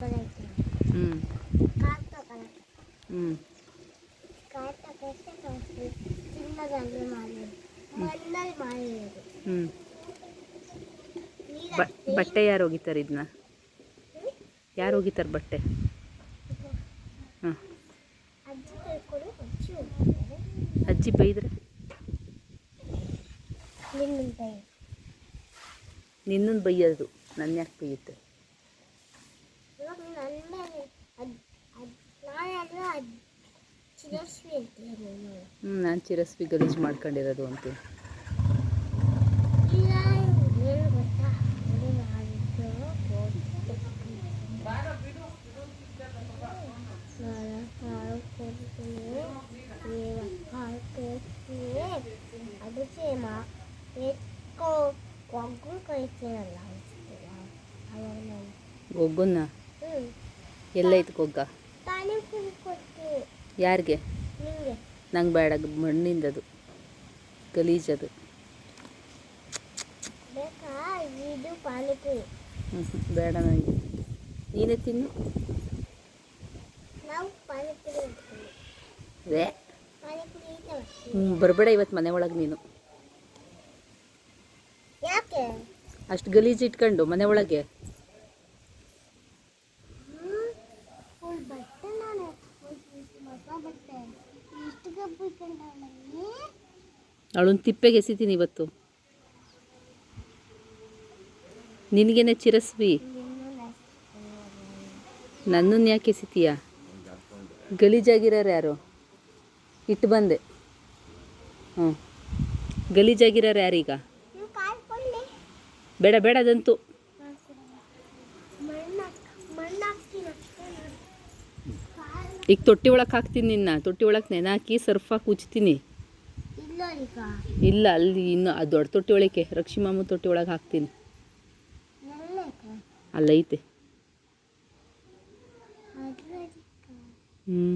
ಹ್ಞೂ ಹ್ಞೂ ಹ್ಞೂ ಬಟ್ಟೆ ಯಾರು ಒಗಿತಾರೆ ಇದನ್ನ? ಯಾರು ಒಗಿತಾರೆ ಬಟ್ಟೆ? ಹಾಂ, ಅಜ್ಜಿ ಬೈದ್ರೆ ನಿನ್ನನ್ನು ಬೈಯೋದು, ನನ್ನ ಯಾಕೆ ಬೈಯುತ್ತೆ? ನಾನು ಚಿರಸ್ವಿ ಗಲೀಜು ಮಾಡ್ಕೊಂಡಿರೋದು ಅಂತೀನಿ. ಗೊಗ್ಗನ್ನ ಎಲ್ಲೈತೆ ಗೊಗ್ಗ? ಯಾರಿಗೆ? ನಂಗೆ ಬೇಡ, ಮಣ್ಣಿಂದದು ಗಲೀಜದು. ಬೇಡ ನನಗೆ, ನೀನೇ ತಿನ್ನು. ಬರಬೇಡ ಇವತ್ತು ಮನೆ ಒಳಗೆ ನೀನು. ಅಷ್ಟು ಗಲೀಜು ಇಟ್ಕೊಂಡು ಮನೆ ಒಳಗೆ. ಅವಳೊಂದು ತಿಪ್ಪೆಗೆ ಎಸಿತೀನಿ ಇವತ್ತು. ನಿನಗೇನೆ ಚಿರಸ್ವಿ, ನನ್ನನ್ನು ಯಾಕೆ ಎಸಿತೀಯ? ಗಲೀಜಾಗಿರೋರು ಯಾರು? ಇಟ್ಟು ಬಂದೆ. ಹ್ಞೂ, ಗಲೀಜಾಗಿರೋರು ಯಾರೀಗ? ಬೇಡ ಬೇಡ ಅದಂತೂ. ಈಗ ತೊಟ್ಟಿ ಒಳಗೆ ಹಾಕ್ತೀನಿ ನಿನ್ನ. ತೊಟ್ಟಿ ಒಳಗೆ ನೆನಾಕಿ ಸರ್ಫ್ ಹಾಕಿ ಉಜ್ತೀನಿ. ಇಲ್ಲ, ಅಲ್ಲಿ ಇನ್ನು ಅದು ದೊಡ್ಡ ತೊಟ್ಟಿ ಒಳಗೆ, ರಕ್ಷಿ ಮಾಮು ತೊಟ್ಟಿ ಒಳಗೆ ಹಾಕ್ತೀನಿ. ಅಲ್ಲೈತೆ. ಹ್ಞೂ